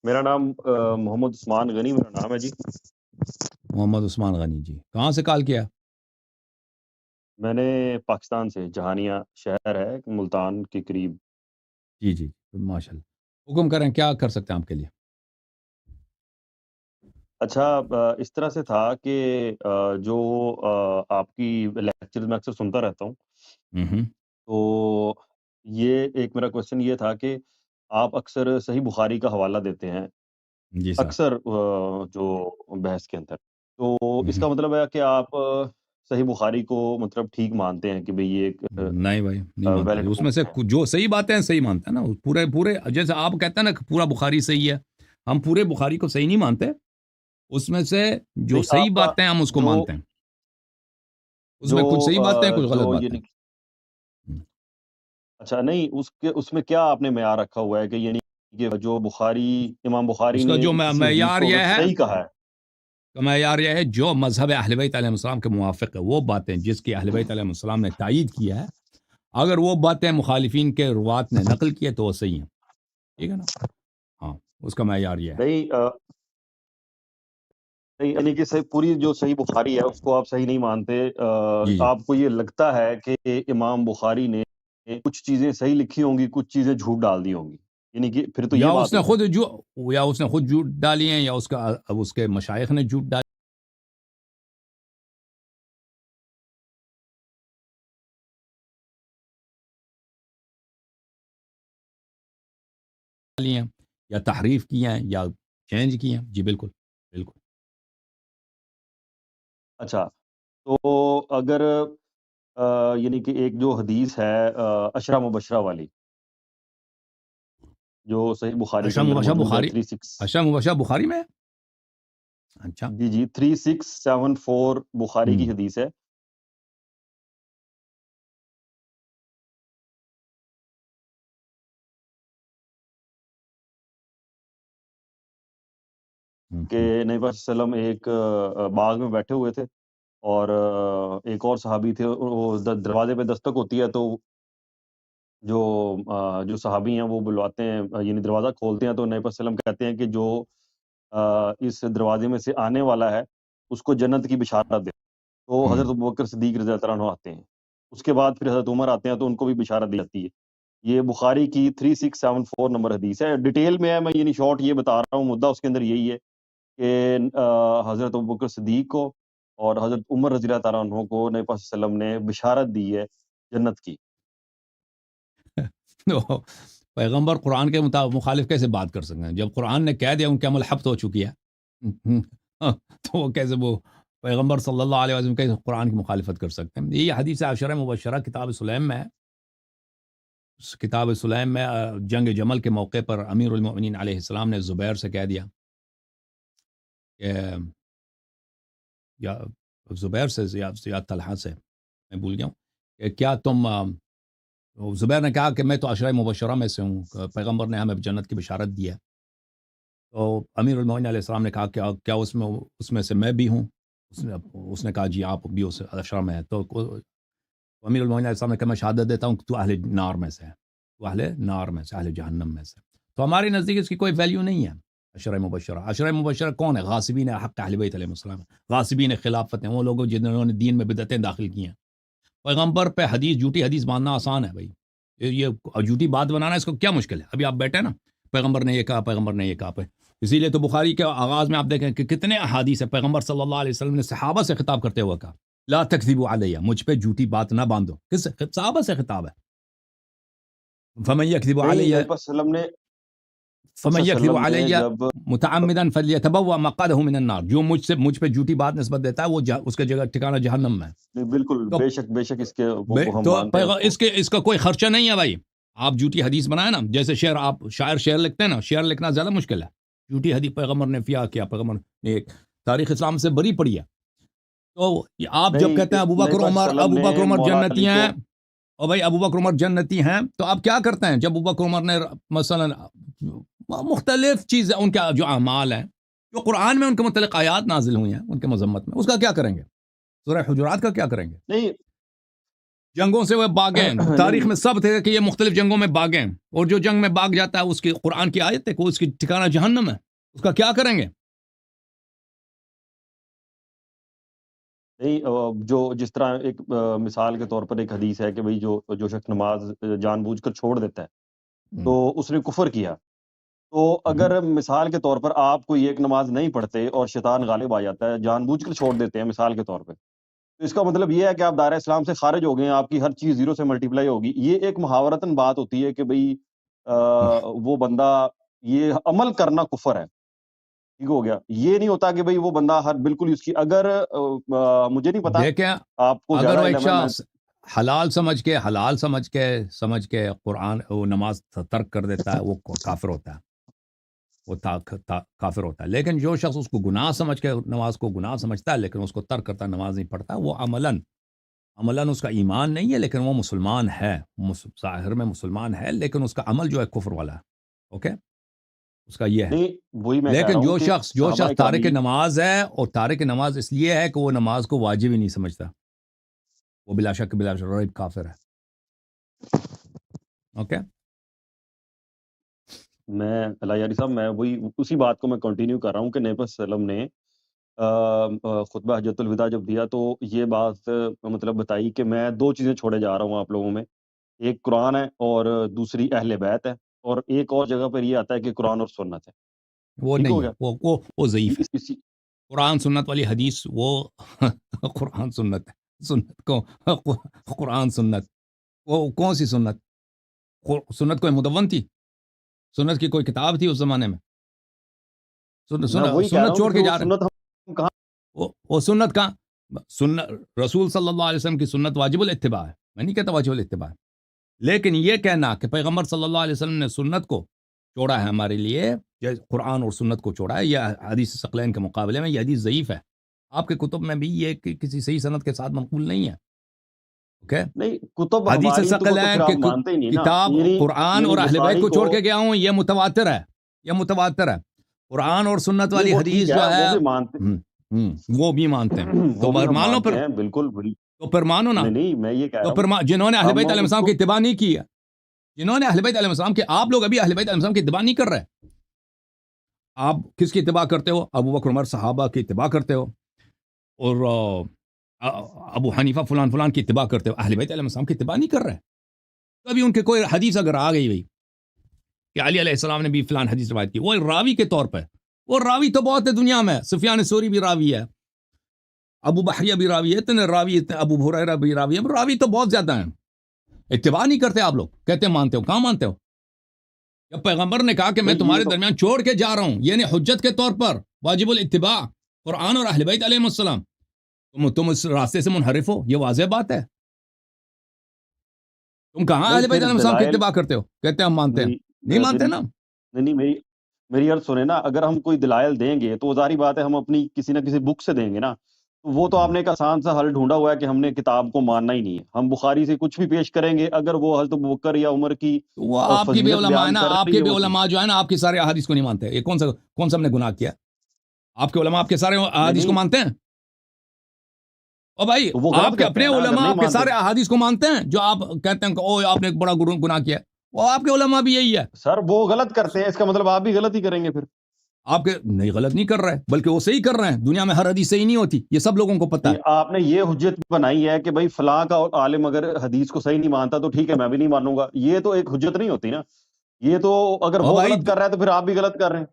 میرا نام محمد عثمان غنی میرا نام ہے جی۔ محمد عثمان غنی جی، کہاں سے کال کیا؟ میں نے پاکستان سے، جہانیہ شہر ہے ملتان کے قریب۔ جی جی، ماشاء اللہ، حکم کریں، کیا کر سکتے ہیں آپ کے لیے؟ اچھا، اس طرح سے تھا کہ جو آپ کی لیکچر میں اکثر سنتا رہتا ہوں، ہوں تو یہ ایک میرا کوشچن یہ تھا کہ آپ اکثر صحیح بخاری کا حوالہ دیتے ہیں، جی سر۔ اکثر جو بحث کے اندر، تو اس ہوں، کا مطلب ہے کہ آپ صحیح بخاری کو مطلب ٹھیک مانتے ہیں کہ بھئی یہ ایک نہیں بھائی، نہیں مانتے، ویلڈ اس میں بک سے ہے۔ جو صحیح باتیں ہیں صحیح مانتے ہیں نا، پورے پورے جیسے آپ کہتے ہیں نا کہ پورا بخاری صحیح ہے، ہم پورے بخاری کو صحیح نہیں مانتے، اس میں سے جو نہیں صحیح آپ کا باتیں ہیں ہم اس کو جو مانتے ہیں، اس جو میں کچھ صحیح باتیں ہیں، کچھ غلط جو باتیں یعنی ہیں۔ اچھا نہیں اس میں کیا آپ نے معیار رکھا ہوا ہے کہ یعنی کہ جو بخاری، امام بخاری اس کا نے جو کسی حدیث معیار کو یہ اگر ہے، صحیح کہا ہے، معیار یہ ہے جو مذہب اہل بیت علیہ السلام کے موافق ہے، وہ باتیں جس کی اہل بیت علیہ السلام نے تائید کیا ہے، اگر وہ باتیں مخالفین کے روات نے نقل کی ہے تو وہ صحیح ہیں، ٹھیک ہے نا؟ ہاں، اس کا معیار یہ ہے۔ نہیں نہیں، یعنی کہ پوری جو صحیح بخاری ہے اس کو آپ صحیح نہیں مانتے، جی جی، آپ کو یہ لگتا ہے کہ امام بخاری نے کچھ چیزیں صحیح لکھی ہوں گی، کچھ چیزیں جھوٹ ڈال دی ہوں گی، یعنی کہ پھر تو یہ بات ہوئی نا۔ یا اس نے خود جھوٹ ڈالی ہیں، یا اس کے مشائخ نے جھوٹ ڈالی ہیں، یا تحریف کی ہیں، یا چینج کی ہیں۔ جی بالکل بالکل۔ اچھا، تو اگر یعنی کہ ایک جو حدیث ہے عشرہ مبشرہ والی، جو صحیح بخاری کے اشرا اندر مبشرہ موجود ہے، بخاری، 36، اشرا مبشرہ بخاری میں ہے؟ اچھا۔ جی جی 3674 بخاری ہوں کی حدیث ہے۔ ہوں کہ نبی پاک صلی اللہ علیہ وسلم ایک باغ میں بیٹھے ہوئے تھے، اور ایک اور صحابی تھے، وہ دروازے پہ دستک ہوتی ہے تو جو صحابی ہیں وہ بلواتے ہیں، یعنی دروازہ کھولتے ہیں، تو نبی پاک صلی اللہ علیہ وسلم کہتے ہیں کہ جو اس دروازے میں سے آنے والا ہے اس کو جنت کی بشارت دے، تو ہوں۔ حضرت ابوبکر صدیق رضی اللہ عنہ آتے ہیں، اس کے بعد پھر حضرت عمر آتے ہیں تو ان کو بھی بشارت دی جاتی ہے۔ یہ بخاری کی 3674 نمبر حدیث ہے، ڈیٹیل میں ہے، میں یعنی شارٹ یہ بتا رہا ہوں، مدعا اس کے اندر یہی ہے کہ حضرت ابوبکر صدیق کو اور حضرت عمر رضی اللہ تعالیٰ عنہ کو نبی پاک صلی اللہ علیہ وسلم نے بشارت دی ہے جنت کی۔ تو پیغمبر قرآن کے مخالف کیسے بات کر سکتے ہیں جب قرآن نے کہہ دیا ان کے عمل حبط ہو چکی ہے؟ تو وہ کیسے وہ پیغمبر صلی اللہ علیہ وسلم کیسے قرآن کی مخالفت کر سکتے ہیں؟ یہ حدیث عشرہ مبشرہ کتاب سلیم میں ہے۔ کتاب سلیم میں جنگ جمل کے موقع پر امیر المؤمنین علیہ السلام نے زبیر سے کہہ دیا کہ یا زبیر سے یا طلحہ سے، میں بھول گیا ہوں، کہ کیا تم زبیر نے کہا کہ میں تو عشرہ مبشرہ میں سے ہوں، پیغمبر نے ہمیں جنت کی بشارت دی ہے۔ تو امیر المؤمنین علیہ السلام نے کہا کہ کیا اس میں سے میں بھی ہوں؟ اس نے کہا جی آپ بھی اس عشرہ میں ہیں۔ تو امیر المؤمنین علیہ السلام نے کہا میں شہادت دیتا ہوں کہ تو اہل نار میں سے ہے، تو اہل نار میں سے، اہل جہنم میں سے۔ تو ہمارے نزدیک اس کی کوئی ویلیو نہیں ہے۔ عشرہ مبشرہ، عشرہ مبشرہ کون ہے؟ غاصبین حق اہل بیت علیہ السلام، غاصبین خلافت ہیں، وہ لوگ جنہوں نے دین میں بدعتیں داخل کی ہیں۔ پیغمبر پہ حدیث، جھوٹی حدیث باندھنا آسان ہے بھائی، یہ جھوٹی بات بنانا اس کو کیا مشکل ہے؟ ابھی آپ بیٹھے نا، پیغمبر نے یہ کہا، پیغمبر نے یہ کہا، اسی لیے تو بخاری کے آغاز میں آپ دیکھیں کہ کتنے احادیث ہیں، پیغمبر صلی اللہ علیہ وسلم نے صحابہ سے خطاب کرتے ہوئے کہا لا تکذبوا علیہ، مجھ پہ جھوٹی بات نہ باندھو۔ کس صحابہ سے خطاب ہے؟ فمن یکذب نہیں، علیہ نبی پاک صلی اللہ علیہ وسلم نے فمن صلی اللہ یکذب علیہ وسلم نے علیہ جب متعمدا فلیتبوأ مقعدہ من النار، جو مجھ پہ جھوٹی بات نسبت دیتا ہے وہ اس کا جگہ ٹھکانہ جہنم میں ہے۔ بالکل تو بے شک اس کے وہ ہم مانتے ہیں اس کو۔ اس کا کوئی خرچہ نہیں ہے بھائی، آپ جھوٹی حدیث بنائیں نا، جیسے آپ شعر لکھتے ہیں نا، شعر لکھنا زیادہ مشکل ہے، جھوٹی حدیث پیغمبر نے کیا پیغمبر نے ایک تاریخ اسلام سے بری پڑی ہے۔ تو آپ جب نہیں، کہتے ہیں نبی پاک صلی اللہ علیہ وسلم نے عمر مولا جنتی علی ہیں، کو، اور بھائی ابو بکر عمر جنتی ہیں، تو آپ کیا کرتے ہیں جب ابو بکر عمر نے مثلا مختلف چیزیں، ان کے جو اعمال ہیں، جو قرآن میں ان کے متعلق آیات نازل ہوئی ہیں ان کے مذمت میں، اس کا کیا کریں گے؟ سورہ حجرات کا کیا کریں گے؟ نہیں جنگوں سے وہ باغیں تاریخ نہیں میں سب تھے کہ یہ مختلف جنگوں میں باغیں، اور جو جنگ میں باغ جاتا ہے اس کی قرآن کی آیت ہے کہ اس کی ٹھکانہ جہنم ہے، اس کا کیا کریں گے؟ نہیں جو جس طرح ایک مثال کے طور پر ایک حدیث ہے کہ بھئی جو شخص نماز جان بوجھ کر چھوڑ دیتا ہے تو اس نے کفر کیا. تو اگر مثال کے طور پر آپ کوئی ایک نماز نہیں پڑھتے اور شیطان غالب آ جاتا ہے، جان بوجھ کر چھوڑ دیتے ہیں مثال کے طور پہ، تو اس کا مطلب یہ ہے کہ آپ دائرہ اسلام سے خارج ہو گئے ہیں، آپ کی ہر چیز زیرو سے ملٹیپلائی ہوگی. یہ ایک محاورتاً بات ہوتی ہے کہ بھئی وہ بندہ یہ عمل کرنا کفر ہے، ٹھیک ہو گیا. یہ نہیں ہوتا کہ بھئی وہ بندہ ہر بالکل اس کی اگر مجھے نہیں پتا دیکھیں آپ کو اگر زیادہ وہ ایک علم ہے. میں شخص حلال سمجھ کے قرآن وہ نماز ترک کر دیتا ہے، وہ کافر ہوتا ہے، وہ کافر ہوتا ہے. لیکن جو شخص اس کو گناہ سمجھ کے نماز کو گناہ سمجھتا ہے لیکن اس کو ترک کرتا ہے، نماز نہیں پڑھتا، وہ عملاً اس کا ایمان نہیں ہے لیکن وہ مسلمان ہے، ظاہر میں مسلمان ہے لیکن اس کا عمل جو ہے کفر والا ہے. اوکے، اس کا یہ ہے. نہیں وہی میں کہہ رہا لیکن ہوں جو کہ شخص صحابہ تارک اکرام نماز ہے، اور تارک نماز اس لیے ہے کہ وہ نماز کو واجب ہی نہیں سمجھتا، وہ بلا شک ریب کافر ہے. اوکے، میں اللہ یاری صاحب میں وہی اسی بات کو میں کنٹینیو کر رہا ہوں کہ نبی صلی اللہ علیہ وسلم نے خطبہ حجۃ الوداع جب دیا تو یہ بات مطلب بتائی کہ میں دو چیزیں چھوڑے جا رہا ہوں آپ لوگوں میں، ایک قرآن ہے اور دوسری اہل بیت ہے. اور ایک اور جگہ پر یہ آتا ہے کہ قرآن اور سنت ہے. وہ ٹھیک ہو نہیں ہے، گیا. وہ ضعیف ہے. اسی قرآن سنت والی حدیث وہ قرآن سنت ہے، سنت کو قرآن سنت، وہ کون سی سنت؟ سنت کوئی مدون تھی؟ سنت کی کوئی کتاب تھی اس زمانے میں؟ میں وہی کہہ رہا سنت ہوں کہ چھوڑ پھر کے وہ جا رہے سنت ہم کہاں. ہیں. وہ سنت کا رسول صلی اللہ علیہ وسلم کی سنت واجب الاتباع ہے، میں نہیں کہتا واجب الاتباع ہے، لیکن یہ کہنا کہ پیغمبر صلی اللہ علیہ وسلم نے سنت کو چھوڑا ہے ہمارے لیے، قرآن اور سنت کو چھوڑا ہے، یہ حدیث ثقلین کے مقابلے میں یہ حدیث ضعیف ہے. آپ کے کتب میں بھی یہ کسی صحیح سند کے ساتھ منقول نہیں ہے. اوکے، نہیں کتب حدیث ہماری تو پھر ثقلین آپ کی مانتے ہی نہیں نا. کتاب قرآن اور اہل بیت بخاری کو چھوڑ کے گیا ہوں، یہ متواتر ہے، یہ متواتر ہے. قرآن اور سنت نہیں والی وہ ٹھیک حدیث ہے جو ہے وہ بھی مانتے وہ بھی مانتے ہیں، تو وہ بھی ہم مان لو مانتے پھر، ہیں بالکل. تو پھر مانو نا. نہیں نہیں میں یہ کہہ تو رہا پھر ہوں جنہوں نے اہل ہم بیت علیہ اس السلام کو کی اتباع نہیں کی ہے، جنہوں نے اہل بیت علیہ السلام کی، آپ لوگ ابھی اہل بیت علیہ السلام کی اتباع نہیں کر رہے. آپ کس کی اتباع کرتے ہو؟ ابو بکر عمر صحابہ کی اتباع کرتے ہو، اور ابو حنیفہ فلان کی اتباع کرتے ہو، اہل بیت علیہ السلام کی اتباع نہیں کر رہے. تو ابھی ان کے کوئی حدیث اگر آ گئی بھائی کہ علی علیہ السلام نے بھی فلان حدیث روایت کی، وہ راوی کے طور پہ، وہ راوی تو بہت ہے دنیا میں، سفیان ثوری بھی راوی ہے، ابو بحریہ بھی راوی ہے، اتنے راوی، ابو ہریرہ بھی راوی ہے، راوی تو بہت زیادہ ہیں. اتباع نہیں کرتے آپ لوگ، کہتے ہیں مانتے ہو. کہاں مانتے ہو؟ جب پیغمبر نے کہا کہ میں نہیں یہ تمہارے تو درمیان چھوڑ کے جا رہا ہوں، یعنی حجت کے طور پر واجب الاتباع قرآن اور اہل بیت علیہ السلام، تم اس راستے سے منحرف ہو، یہ واضح بات ہے. تم کہاں نہیں اہل بیت پھر علیہ السلام کی دلائل اتباع کرتے ہو؟ کہتے ہیں ہم مانتے ہیں. میری نہیں مانتے میری نا. نہیں میری عرض سنیں نا. اگر ہم کوئی دلائل دیں گے تو ظاہری بات ہے ہم اپنی کسی نہ کسی بک سے دیں گے نا. تو وہ تو آپ نے ایک آسان سا حل ڈھونڈا ہوا ہے کہ ہم نے کتاب کو ماننا ہی نہیں ہے. ہم بخاری سے کچھ بھی پیش کریں گے، اگر وہ حضرت ابوبکر یا عمر کی وہ آپ کی بھی فضیلت علماء ہے بیان نا، کر آپ رہی کے ہے بھی وہ ٹھیک. علماء جو ہے نا آپ کی سارے احادیث کو نہیں مانتے. یہ کون سا ہم نے گناہ کیا؟ آپ کے علماء آپ کے سارے نہیں احادیث کو نہیں مانتے ہیں؟ اور بھائی تو وہ آپ غلط کے کرتے اپنے ہیں نا اگر علماء نہیں آپ کے مانتے. سارے احادیث کو مانتے ہیں، جو آپ کہتے ہیں کہ او آپ نے ایک بڑا گناہ کیا ہے، وہ آپ کے علماء بھی یہی ہے. سر وہ غلط کرتے ہیں، اس کا مطلب آپ بھی غلط ہی کریں گے پھر. آپ کے نہیں، غلط نہیں کر رہے بلکہ وہ صحیح کر رہے ہیں. دنیا میں ہر حدیث صحیح نہیں ہوتی، یہ سب لوگوں کو پتہ نہیں ہے. آپ نے یہ حجت بنائی ہے کہ بھائی فلاں کا عالم اگر حدیث کو صحیح نہیں مانتا تو ٹھیک ہے میں بھی نہیں مانوں گا. یہ تو ایک حجت نہیں ہوتی نا. یہ تو اگر اور وہ بھائی غلط کر رہا ہے تو پھر آپ بھی غلط کر رہے ہیں.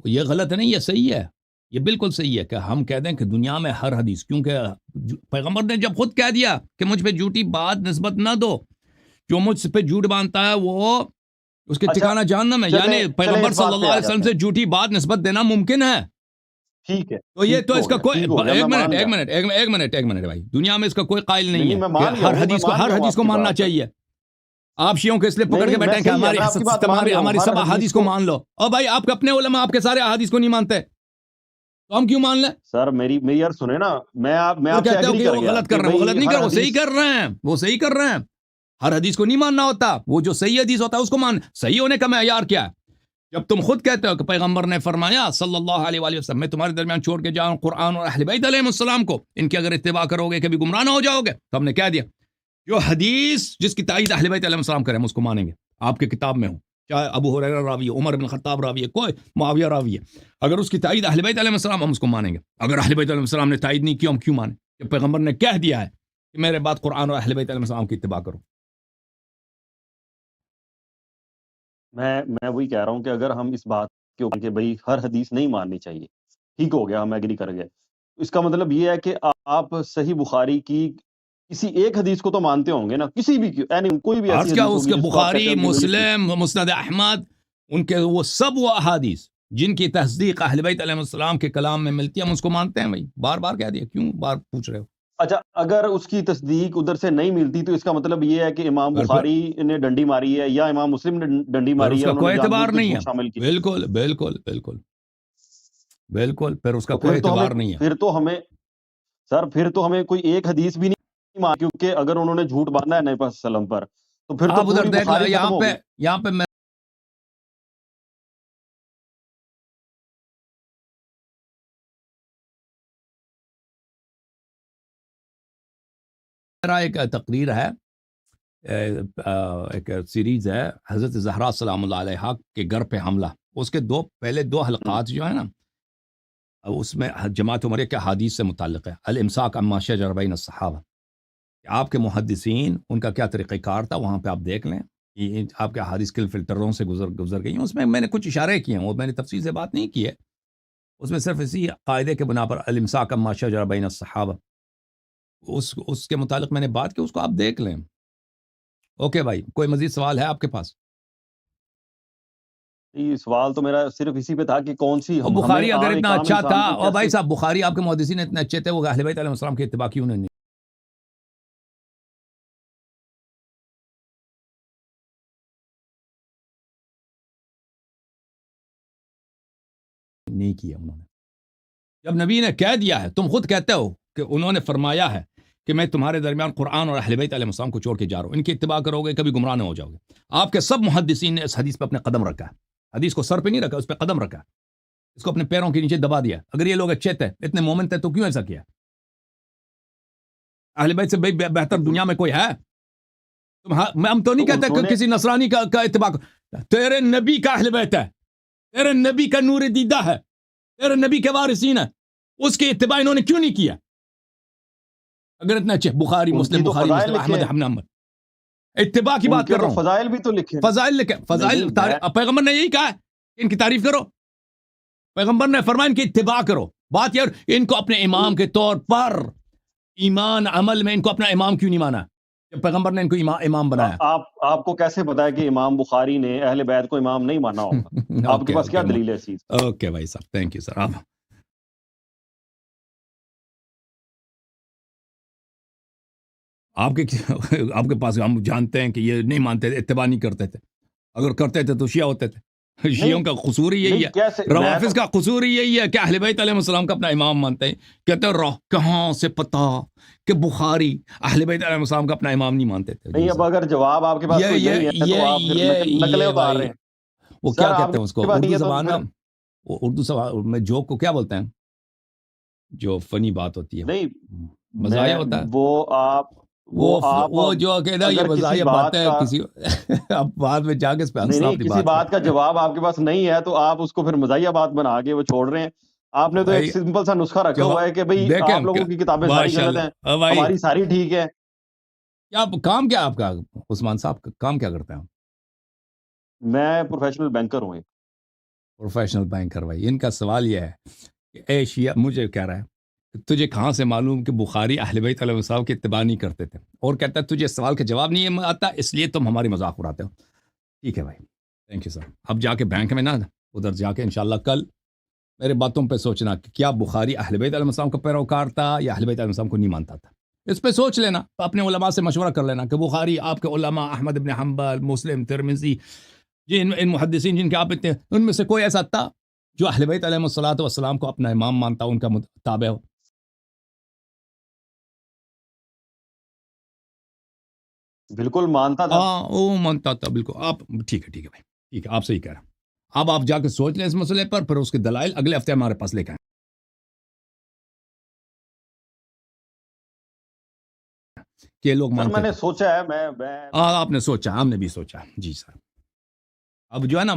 یہ غلط نہیں، یہ صحیح ہے، یہ بالکل صحیح ہے کہ ہم کہہ دیں کہ دنیا میں ہر حدیث، کیونکہ پیغمبر نے جب خود کہہ دیا کہ مجھ پہ جھوٹی بات نسبت نہ دو، جو مجھ پہ جھوٹ باندھتا ہے وہ اس کے اچھا ٹھکانہ جہنم ہے. یعنی چلیں پیغمبر اس صلی بات پہ اللہ آ علیہ وسلم جاتے سے ہیں. جھوٹی بات نسبت دینا ممکن ہے. ٹھیک ہے تو یہ ٹھیک تو اس ہو کا گیا کوئی ٹھیک ہو گیا میں مان گیا. ایک منٹ بھائی، دنیا میں اس کا کوئی قائل نہیں نہیں نہیں ہے میں کہ مان گیا ہوں، میں مان ہر گیا ہوں حدیث آپ کو کی ماننا بات. چاہیے. آپ شیعوں کے اس لیے نہیں پکڑ کے نہیں میں بیٹھیں کہ صحیح ہے، میں آپ کی بات مان گیا ہوں. ہماری ہر سب حدیث احادیث کو مان لو. اور بھائی آپ کے اپنے علماء آپ کے سارے احادیث کو نہیں مانتے تو ہم کیوں مان لیں؟ سر میری یار سنیں نا. میں پھر آپ سے کہتے ہو ایگری کہ کر وہ گیا غلط کر کہ رہے ہیں، وہ غلط بھئی نہیں کر ہر رہے، وہ صحیح حدیث. کر رہے ہیں، وہ صحیح کر رہے ہیں. ہر حدیث کو نہیں ماننا ہوتا، وہ جو صحیح حدیث ہوتا ہے اس کو مان. صحیح ہونے کا معیار کیا ہے؟ جب تم خود کہتے ہو کہ پیغمبر نے فرمایا صلی اللہ علیہ وآلہ وسلم میں تمہارے درمیان چھوڑ کے جاؤں قرآن اور اہل بیت علیہ السلام کو، ان کی اگر اتباع کرو گے کبھی گمراہ نہ ہو جاؤ گے، تو ہم نے کہہ دیا جو حدیث جس کی تائید اہل بیت علیہ السلام کرے ہم اس کو مانیں گے، آپ کی کتاب میں ہو، چاہے ابو ہریرہ راوی ہے، عمر بن خطاب راوی ہے، کوئی معاویہ راوی ہے، اگر اس کی تائید اہل بیت علیہ السلام ہم اس کو مانیں گے، اگر اہل بیت علیہ السلام نے تائید نہیں کی ہم کیوں مانیں؟ کہ پیغمبر نے کہہ دیا ہے کہ میرے بعد قرآن اور اہل بیت علیہ السلام کی اتباع کرو۔ میں وہی کہہ رہا ہوں کہ اگر ہم اس بات کے اوپر کہ بھائی ہر حدیث نہیں ماننی چاہیے، ٹھیک ہو گیا، ہم ایگری کر گئے، اس کا مطلب یہ ہے کہ آپ صحیح بخاری کی کسی ایک حدیث کو تو مانتے ہوں گے نا، کسی بھی کوئی بھی ایسی عرض کیا حدیث اس ہوگی کے جس کو آپ کہتے بخاری ہو کہ بھائی مسلم مسند احمد ان کے وہ سب وہ احادیث جن کی تصدیق اہل بیت علیہ السلام کے کلام میں ملتی ہے ہم اس کو مانتے ہیں بھائی، بار بار کہہ دیا، کیوں بار پوچھ رہے ہو؟ اچھا اگر اس کی تصدیق ادھر سے نہیں ملتی تو اس کا مطلب یہ ہے کہ امام پھر بخاری نے ڈنڈی ماری ہے یا امام مسلم نے ڈنڈی پھر ماری اس ہے، کا انہوں نے کوئی جان اعتبار بوجھ کے نہیں ہے، جھوٹ شامل کی، بالکل بالکل بالکل بالکل، پھر اس کا تو کوئی اعتبار نہیں ہے۔ پھر تو ہمیں سر پھر تو ہمیں کوئی ایک حدیث بھی نہیں مان، کیونکہ اگر انہوں نے جھوٹ باندھا ہے نبی پاک صلی اللہ علیہ وسلم پر تو پھر تو آپ ادھر پوری دیکھ لیں، بخاری ختم ہوگی۔ یہاں پہ میرا ایک تقریر ہے، ایک سیریز ہے حضرت زہرا سلام اللہ علیہا کے گھر پہ حملہ، اس کے پہلے دو حلقات جو ہیں نا اس میں جماعت عمریہ کے حدیث سے متعلق ہے، الامساک عما شجر بین الصحابہ، آپ کے محدثین ان کا کیا طریقہ کار تھا، وہاں پہ آپ دیکھ لیں کہ آپ کے حدیث کے فلٹروں سے گزر گئی ہیں، اس میں نے کچھ اشارے کیے ہیں، وہ میں نے تفصیل سے بات نہیں کی ہے، اس میں صرف اسی قاعدے کے بنا پر الامساک عما شجر بین الصحابہ اس کے متعلق میں نے بات کی، اس کو آپ دیکھ لیں۔ اوکے بھائی، کوئی مزید سوال ہے آپ کے پاس؟ یہ سوال تو میرا صرف اسی پہ تھا کہ کون سی اور ہمیں بخاری اگر عام ایک اتنا عام اچھا تھا، انسان کو اور بھائی کیسے صاحب بخاری آپ کے محدثین اتنے اچھے تھے، وہ اہل بیت علیہ السلام کی اتباع کیوں نہیں؟ نہیں کیا انہوں نے، جب نبی نے کہہ دیا ہے، تم خود کہتے ہو کہ انہوں نے فرمایا ہے کہ میں تمہارے درمیان قرآن اور اہل بیت علیہ السلام کو چھوڑ کے جا رہا ہوں، ان کی اتباع کرو گے کبھی گمراہ نہ ہو جاؤ گے۔ آپ کے سب محدثین نے اس حدیث پہ اپنے قدم رکھا ہے، حدیث کو سر پہ نہیں رکھا، اس پہ قدم رکھا، اس کو اپنے پیروں کے نیچے دبا دیا۔ اگر یہ لوگ اچھے تھے، اتنے مومن تھے، تو کیوں ایسا کیا؟ اہل بیت سے بہتر دنیا میں کوئی ہے؟ ہم تو نہیں تو کہتے انہوں کہ نے کسی نصرانی کا اتباع تیرے نبی کا اہل بیت ہے، تیرے نبی کا نور دیدہ ہے، تیرے نبی کے وارثین ہیں، اس کی اتباع انہوں نے کیوں نہیں کیا؟ اگر اتنا اچھے بخاری ان کی مسلم تو بخاری فضائل مسلم لکھے احمد ہیں، ابن حنبل، اتباع کی ان بات کے کر رہا تو ہوں، فضائل بھی تو لکھے ہیں۔ فضائل لکھے، فضائل نہیں میں پیغمبر نے یہی کہا ہے کہ ان کی تعریف کرو، پیغمبر نے فرمایا ان کی اتباع کرو، بات یہ ان کو اپنے امام کے طور پر ایمان عمل میں ان کو اپنا امام کیوں نہیں مانا جب پیغمبر نے ان کو امام بنایا؟ آپ کو کیسے پتا ہے کہ امام بخاری نے اہل بیت کو امام نہیں مانا ہوگا؟ آپ کے پاس کیا دلیل ہے اس چیز؟ اوکے بھائی صاحب، تھینک یو سر۔ آپ کے پاس ہم جانتے ہیں کہ یہ نہیں مانتے تھے، اتباع نہیں کرتے تھے، اگر کرتے تھے تو شیعہ ہوتے تھے، شیعوں کا قصور ہی یہی ہے، کیسے روافظ کا قصور ہی یہی ہے کہ اہل بیت علیہ السلام کا اپنا امام مانتے ہیں، کہتے ہیں کہاں سے پتا کہ بخاری اہل بیت علیہ السلام کا اپنا امام نہیں مانتے تھے؟ نہیں، اب اگر جواب آپ کے پاس کوئی نہیں ہے تو آپ پھر نقلیں اتار رہے بھائی، ہیں۔ وہ سر کیا آپ کہتے ہیں اس کو کے پاس نہیں اردو ہے تو زبان میں، پھر اردو زبان میں جوک کو کیا بولتے ہیں؟ جو فنی بات ہوتی ہے، نہیں، مزاحیہ ہوتا ہے، وہ جو کہنا یہ اگر کسی مزاحیہ بات باتیں کا کسی اب بعد میں جا کے اس پہ ہنسنا اپنی کسی بات بات کا پہ۔ جواب آپ کے پاس نہیں ہے تو آپ اس کو پھر مزاحیہ بات بنا کے وہ چھوڑ رہے ہیں۔ آپ نے تو ایک بھائی سمپل سا نسخہ رکھا ہوا ہے کہ بھئی دیکھیں آپ لوگوں کی کتابیں ساری ماشاء غلط ہیں، اللہ بھائی، ہماری ساری ٹھیک ہے۔ کیا کام کیا آپ کا عثمان صاحب، کام کیا کرتے ہیں؟ میں پروفیشنل بینکر ہوں۔ Professional banker. بھائی ان کا سوال یہ ہے کہ اے شیعہ، مجھے کہہ رہا ہے کہ تجھے کہاں سے معلوم کہ بخاری اہل بیت علیہ السلام کی اتباع نہیں کرتے تھے، اور کہتا ہے تجھے اس سوال کا جواب نہیں آتا اس لیے تم ہماری مذاق اڑاتے ہو۔ ٹھیک ہے بھائی، تھینک یو سر۔ اب جا کے بینک میں نا ادھر جا کے انشاءاللہ کل میرے باتوں پہ سوچنا کہ کیا بخاری اہل بیت علیہ السلام کا پیروکار تھا یا اہل بیت علیہ السلام کو نہیں مانتا تھا، اس پہ سوچ لینا، اپنے علماء سے مشورہ کر لینا کہ بخاری آپ کے علماء احمد ابن حنبل، مسلم، ترمذی، ان محدثین جن کے آپ اتنے، ان میں سے کوئی ایسا تھا جو اہل بیت علیہ الصلوۃ والسلام کو اپنا امام مانتا، ان کا تابع ہو؟ بالکل مانتا تھا۔ وہ مانتا تھا بالکل۔ آپ ٹھیک ہے بھائی، ٹھیک ہے، آپ صحیح کہہ رہے ہیں۔ اب آپ جا کے سوچ لیں اس مسئلے پر، پھر اس کے دلائل اگلے ہفتے ہمارے پاس لے کے آئیں کہ یہ لوگ سر مانتے میں نے تھے. سوچا ہے، میں آپ نے سوچا، ہم نے بھی سوچا. جی سر. اب جو ہے نا